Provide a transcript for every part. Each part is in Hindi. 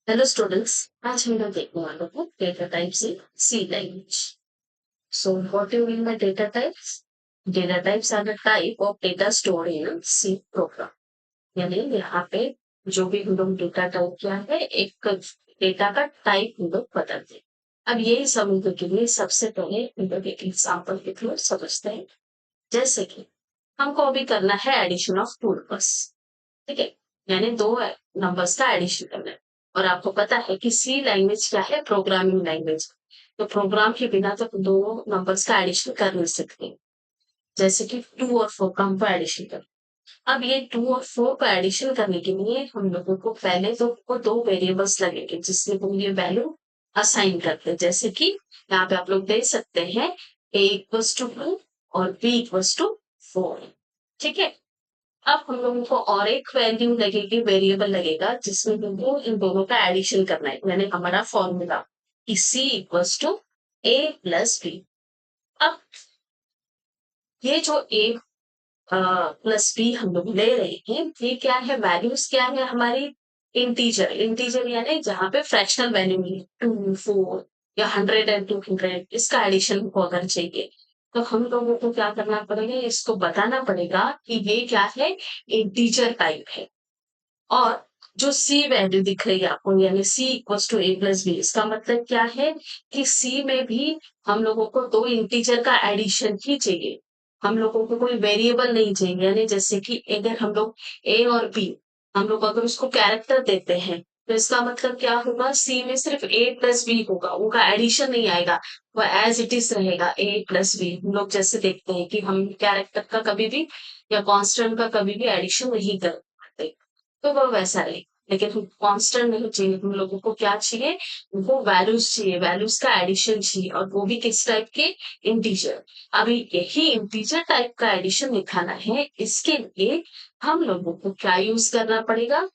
हेलो स्टूडेंट्स, आज हम लोग देखने वाले हैं data types in C language. So what do you mean by data types? Data types are the type of data stored in C program. यानी यहाँ पे जो भी हम लोग डेटा टाइप किया है, एक डेटा का टाइप हम लोग बदलते हैं। अब ये समझने के लिए सबसे पहले हम लोग एक एग्जाम्पल के थ्रू समझते हैं। जैसे कि हमको अभी करना है एडिशन ऑफ टू नंबर्स, ठीक है, यानी दो नंबर्स का एडिशन करना है। और आपको पता है कि सी लैंग्वेज क्या है, प्रोग्रामिंग लैंग्वेज। तो प्रोग्राम के बिना तो दो नंबर्स का एडिशन कर नहीं सकते। जैसे कि 2 और 4 का हमको एडिशन कर, अब ये 2 और 4 का एडिशन करने के लिए हम लोगों को पहले तो को दो वेरिएबल्स लगेंगे जिसमें हम ये वैल्यू असाइन करते हैं। जैसे कि यहाँ पे आप लोग देख सकते हैं a = 2 और b = 4, ठीक है। अब हम लोगों को और एक वैल्यू लगेगी, वेरिएबल लगेगा जिसमें हमको इन दोनों का एडिशन करना है, यानी हमारा फॉर्मूला कि c = a + b। अब ये जो a प्लस b हम लोग ले रहे हैं, ये क्या है, वैल्यूज क्या है हमारी, इंटीजर। इंटीजर यानी जहाँ पे फ्रैक्शनल वैल्यू मिले, 2, 4 या 100 और 200, इसका एडिशन हमको अगर चाहिए तो हम लोगों को क्या करना पड़ेगा, इसको बताना पड़ेगा कि ये क्या है, इंटीजर टाइप है। और जो सी वैल्यू दिख रही है आपको, यानी c = a + b, इसका मतलब क्या है कि सी में भी हम लोगों को दो इंटीजर का एडिशन ही चाहिए। हम लोगों को कोई वेरिएबल नहीं चाहिए। यानी जैसे कि अगर हम लोग a और b, हम लोग अगर उसको कैरेक्टर देते हैं तो इसका मतलब क्या होगा, सी में सिर्फ a + b होगा, उनका एडिशन नहीं आएगा, वो एज इट इज रहेगा a + b। हम लोग जैसे देखते हैं कि हम कैरेक्टर का कभी भी या कांस्टेंट का कभी भी एडिशन नहीं कर पाते, तो वो वैसा नहीं। लेकिन कांस्टेंट नहीं चाहिए, हम लोगों को क्या चाहिए, वो वैल्यूज चाहिए, वैल्यूज का एडिशन चाहिए, और वो भी किस टाइप के, इंटीजर। अभी यही इंटीजर टाइप का एडिशन दिखाना है, इसके लिए हम लोगों को क्या यूज करना पड़ेगा,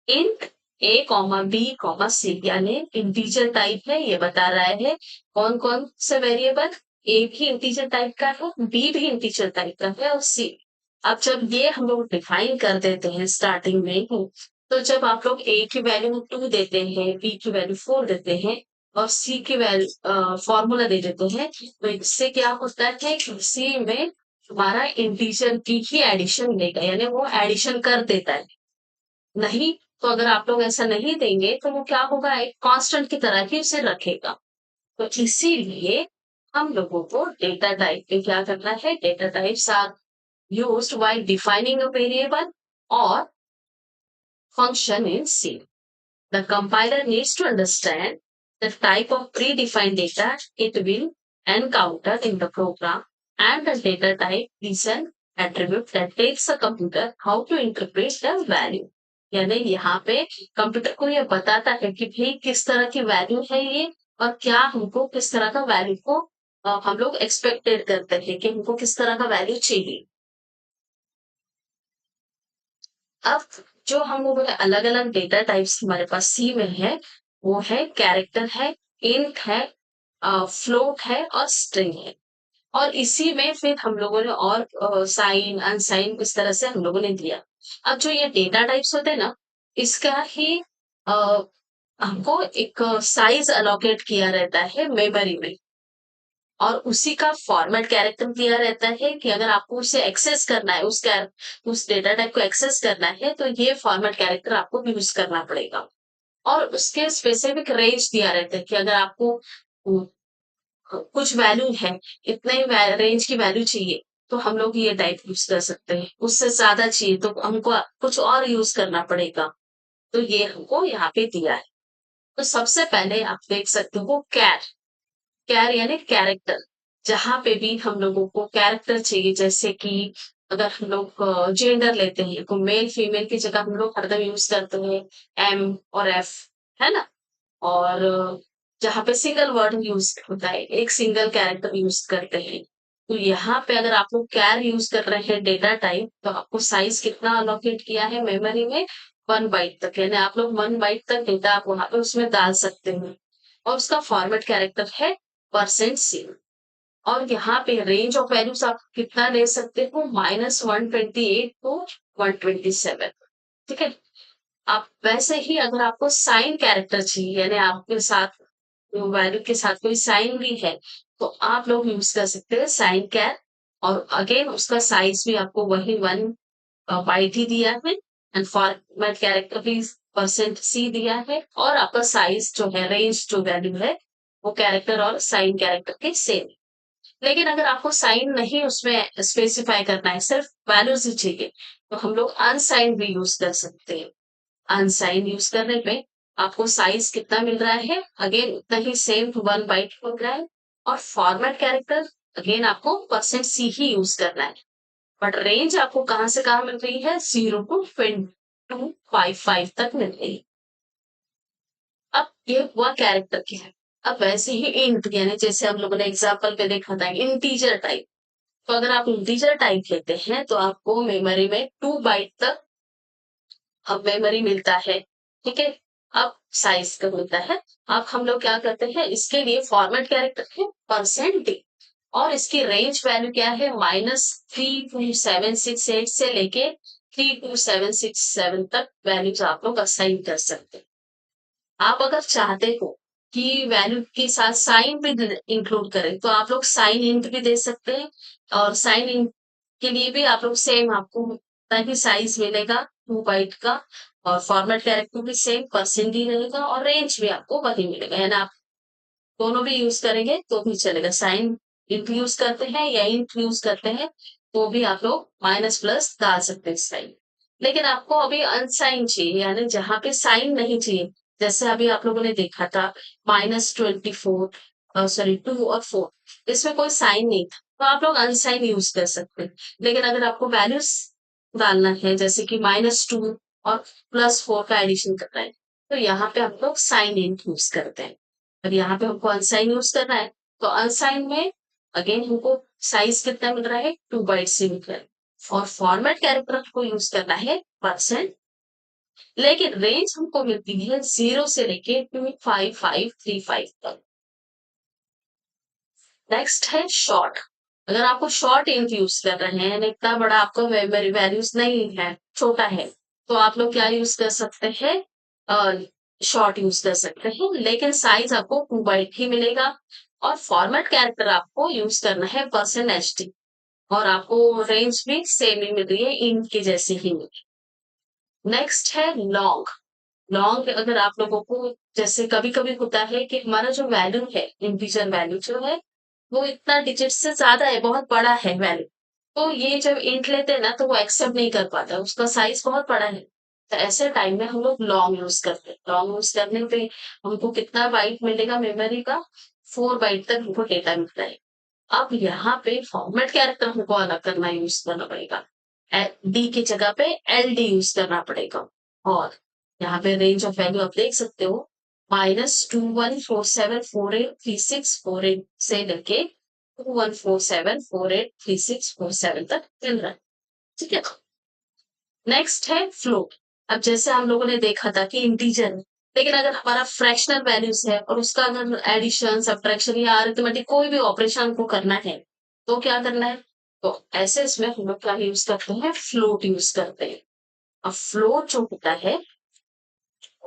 इंट a, b, c, यानी इंटीजर टाइप है, ये बता रहा है कौन कौन से वेरिएबल, a भी इंटीजर टाइप का है, b भी इंटीजर टाइप का है, और c। अब जब ये हम लोग डिफाइन कर देते हैं स्टार्टिंग में ही, तो जब आप लोग a की वैल्यू 2 देते हैं, b की वैल्यू 4 देते हैं और c की वैल्यू फॉर्मूला दे देते हैं, तो इससे क्या होता है कि c में हमारा इंटीजर की ही एडिशन देगा, यानी वो एडिशन कर देता है। नहीं तो अगर आप लोग ऐसा नहीं देंगे तो वो क्या होगा, एक कांस्टेंट की तरह ही उसे रखेगा। तो इसीलिए हम लोगों को डेटा टाइप पे क्या करना है, data types are used while defining a variable or function in C. The compiler needs to understand the type of predefined data it will encounter in the program, and the data type is an attribute that tells the computer how to interpret the value. यानी यहाँ पे कंप्यूटर को ये बताता है कि भाई किस तरह की वैल्यू है ये, और क्या हमको किस तरह का वैल्यू को हम लोग एक्सपेक्टेड करते हैं कि हमको किस तरह का वैल्यू चाहिए। अब जो हम लोगों ने अलग अलग डेटा टाइप्स हमारे पास सी में है, वो है कैरेक्टर है, इंट है, फ्लोट है और स्ट्रिंग है। और इसी में फिर हम लोगों ने और साइन अनसाइन इस तरह से हम लोगों ने दिया। अब जो ये डेटा टाइप्स होते हैं ना, इसका ही हमको एक साइज अलोकेट किया रहता है मेमोरी में, और उसी का फॉर्मेट कैरेक्टर दिया रहता है कि अगर आपको उसे एक्सेस करना है, उस डेटा टाइप को एक्सेस करना है, तो ये फॉर्मेट कैरेक्टर आपको यूज करना पड़ेगा। और उसके स्पेसिफिक रेंज दिया रहता है कि अगर आपको कुछ वैल्यू है, इतने रेंज की वैल्यू चाहिए, तो हम लोग ये टाइप यूज कर सकते हैं। उससे ज्यादा चाहिए तो हमको कुछ और यूज करना पड़ेगा। तो ये हमको यहाँ पे दिया है। तो सबसे पहले आप देख सकते हो कैर, कैर यानी कैरेक्टर। जहां पे भी हम लोगों को कैरेक्टर चाहिए, जैसे कि अगर हम लोग जेंडर लेते हैं तो मेल फीमेल की जगह हम लोग हरदम यूज करते हैं एम और एफ, है ना। और जहाँ पे सिंगल वर्ड यूज होता है, एक सिंगल कैरेक्टर यूज करते हैं। तो यहाँ पे अगर आप लोग कैर यूज कर रहे हैं डेटा टाइप, तो आपको साइज कितना अलोकेट किया है मेमोरी में, 1 बाइट तक, यानी आप लोग 1 बाइट तक डेटा आप वहां पे उसमें डाल सकते हैं। और उसका फॉर्मेट कैरेक्टर है %C। और यहाँ पे रेंज ऑफ वैल्यूज आप कितना ले सकते हो, -128 to 127, ठीक है। आप वैसे ही अगर आपको साइन कैरेक्टर चाहिए यानी आपके साथ वैल्यू के साथ कोई साइन भी है, तो आप लोग यूज कर सकते हैं साइन कैर। और अगेन उसका साइज भी आपको वही 1 बाइट ही दिया है एंड फॉर्मेट कैरेक्टर भी %c दिया है और आपका साइज जो है रेंज जो वैल्यू है वो कैरेक्टर और साइन कैरेक्टर के सेम। लेकिन अगर आपको साइन नहीं उसमें स्पेसिफाई करना है, सिर्फ वैल्यूज ही चाहिए, तो हम लोग अनसाइन भी यूज कर सकते हैं। अनसाइन यूज करने पे आपको साइज कितना मिल रहा है, अगेन उतना ही सेम 1 बाइट मिल रहा है। और फॉर्मेट कैरेक्टर अगेन आपको %c ही यूज करना है। बट रेंज आपको कहां से कहां मिल रही है, 0 to 2255 तक मिल रही है। अब ये हुआ कैरेक्टर क्या है। अब वैसे ही इंट यानी जैसे हम लोगों ने एग्जाम्पल पे देखा था इंटीजर टाइप। तो अगर आप इंटीजर टाइप लेते हैं तो आपको मेमोरी में 2 बाइट तक अब मेमोरी मिलता है। ठीक है, अब साइज का मिलता है। अब हम लोग क्या करते हैं, इसके लिए फॉर्मेट कैरेक्टर है %d और इसकी रेंज वैल्यू क्या है, -32768 से लेके 32767 तक वैल्यूज आप लोग असाइन कर सकते हैं। आप अगर चाहते हो कि वैल्यू के साथ साइन भी इंक्लूड करें तो आप लोग साइन इंट भी दे सकते हैं। और साइन इंट के लिए भी आप लोग सेम आपको उतना ही साइज मिलेगा 2 बाइट का। और फॉर्मेट कैरेक्टर भी सेम % ही रहेगा और रेंज भी आपको वही मिलेगा। यानी आप दोनों भी यूज करेंगे तो भी चलेगा। साइन इंट यूज करते हैं या इंट यूज करते हैं तो भी आप लोग माइनस प्लस डाल सकते हैं साइन। लेकिन आपको अभी अनसाइन चाहिए यानी जहां पे साइन नहीं चाहिए, जैसे अभी आप लोगों ने देखा था -24 सॉरी 2 और 4, इसमें कोई साइन नहीं था तो आप लोग अनसाइन यूज कर सकते हैं। लेकिन अगर आपको वैल्यूज डालना है जैसे कि -2 और +4 का एडिशन करना है तो यहाँ पे हम लोग साइन इंट यूज करते हैं। और यहाँ पे हमको अनसाइन यूज करना है तो अनसाइन में अगेन हमको साइज कितना मिल रहा है, 2 बाइट से मिल रहा है। और फॉर्मेट कैरेक्टर को यूज करना है %। लेकिन रेंज हमको मिलती है 0 से लेके 25535 तक। नेक्स्ट है शॉर्ट। अगर आपको शॉर्ट इंट यूज कर रहे हैं यानी इतना बड़ा आपका मेमोरी वैल्यूज नहीं है, छोटा है, तो आप लोग क्या यूज कर सकते हैं, शॉर्ट यूज कर सकते हैं। लेकिन साइज आपको 2 बाइट ही मिलेगा। और फॉर्मेट कैरेक्टर आपको यूज करना है %ht और आपको रेंज भी सेम ही मिल रही है, इंट के जैसे ही मिल रही है। नेक्स्ट है लॉन्ग। लॉन्ग अगर आप लोगों को जैसे कभी कभी होता है कि हमारा जो वैल्यू है, इंटीजर वैल्यू जो है वो इतना डिजिट से ज्यादा है, बहुत बड़ा है वैल्यू। तो ये जब इंट लेते हैं ना तो वो एक्सेप्ट नहीं कर पाता, उसका साइज बहुत बड़ा है। तो ऐसे टाइम में हम लोग लॉन्ग यूज करते हैं। लॉन्ग यूज करने पे हमको कितना बाइट मिलेगा मेमोरी का, 4 बाइट तक हमको डेटा मिलता है। अब यहाँ पे फॉर्मेट कैरेक्टर हमको अलग करना यूज करना पड़ेगा। डी की जगह पे LD यूज करना पड़ेगा। और यहाँ पे रेंज ऑफ वैल्यू आप देख सकते हो, -2147483648 से लेके 2147483647 तक मिल रहा है। ठीक है, नेक्स्ट है फ्लोट। अब जैसे हम लोगों ने देखा था कि इंटीजर है, लेकिन अगर हमारा फ्रैक्शनल वैल्यूज है और उसका अगर एडिशन सब्ट्रैक्शन या अरिथमेटिक कोई भी ऑपरेशन को करना है तो क्या करना है, तो ऐसे इसमें हम लोग क्या यूज करते हैं, फ्लोट यूज करते हैं। अब फ्लोट जो होता है,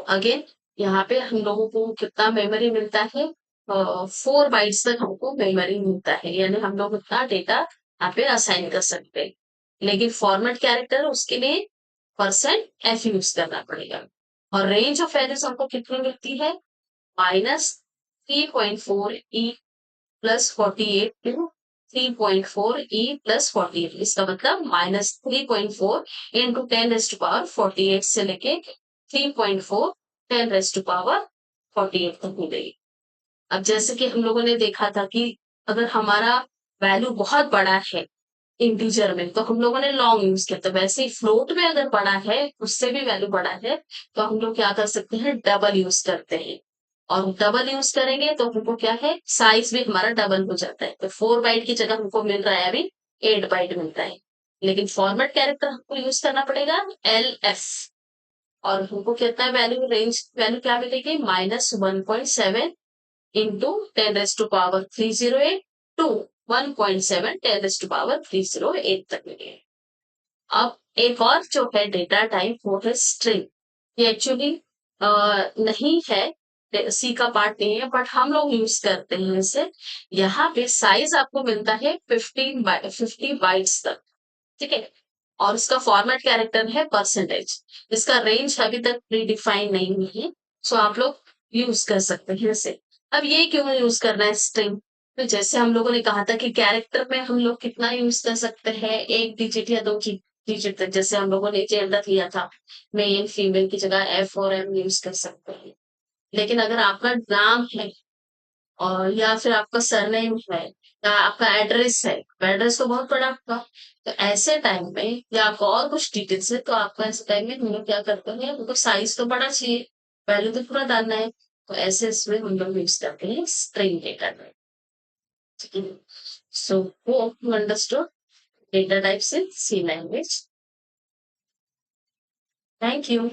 अगेन यहाँ पे हम लोगों को कितना मेमोरी मिलता है, 4 बाइट्स तक हमको मेमोरी मिलता है यानी हम लोग उतना डेटा यहाँ पे असाइन कर सकते हैं। लेकिन फॉर्मेट कैरेक्टर उसके लिए %f यूज करना पड़ेगा। और रेंज ऑफ वैल्यूज हमको कितनी मिलती है, -3.4e +48 टू 3.4e +48। इसका मतलब -3.4 इंटू 10⁻48 से लेके 3.4 10⁻48 तक मिलेगी। अब जैसे कि हम लोगों ने देखा था कि अगर हमारा वैल्यू बहुत बड़ा है इंटीजर में तो हम लोगों ने लॉन्ग यूज किया था। वैसे ही फ्लोट में अगर बड़ा है, उससे भी वैल्यू बड़ा है, तो हम लोग क्या कर सकते हैं, डबल यूज करते हैं। और डबल यूज करेंगे तो हमको क्या है, साइज भी हमारा डबल हो जाता है। तो 4 बाइट की जगह हमको मिल रहा है अभी 8 बाइट मिलता है। लेकिन फॉर्मेट कैरेक्टर हमको यूज करना पड़ेगा LF। और हमको कितना वैल्यू, रेंज वैल्यू क्या मिलेगी, -1.7 इंटू 10⁻308 टू 1.7 10⁻308 तक मिलेगा। अब एक और जो है डेटा टाइप वो है स्ट्रिंग। ये एक्चुअली नहीं है, सी का पार्ट नहीं है, बट हम लोग यूज करते हैं इसे। यहाँ पे साइज आपको मिलता है 50 बाइट्स तक, ठीक है। और इसका फॉर्मेट कैरेक्टर है परसेंटेज। इसका रेंज अभी तक प्री डिफाइन नहीं हुई है, सो आप लोग यूज कर सकते हैं इसे। अब ये क्यों यूज करना है स्ट्रिंग? तो जैसे हम लोगों ने कहा था कि कैरेक्टर में हम लोग कितना यूज कर सकते हैं, एक डिजिट या दो डिजिट तक। जैसे हम लोगों ने जेंडर लिया था, मेल फीमेल की जगह एफ और एम यूज कर सकते हैं। लेकिन अगर आपका नाम है और या फिर आपका सरनेम है या आपका एड्रेस है, एड्रेस तो बहुत बड़ा आपका, तो ऐसे टाइम में या आपको और कुछ डिटेल्स है, तो आपका ऐसे टाइम में हम लोग क्या करते हैं, हमको साइज तो बड़ा चाहिए, वैल्यू तो पूरा डालना है, तो ऐसे इसमें हम लोग यूज करते हैं स्ट्रिंग डेटा टाइप, ठीक है। So hope you understood data types in C language. Thank you.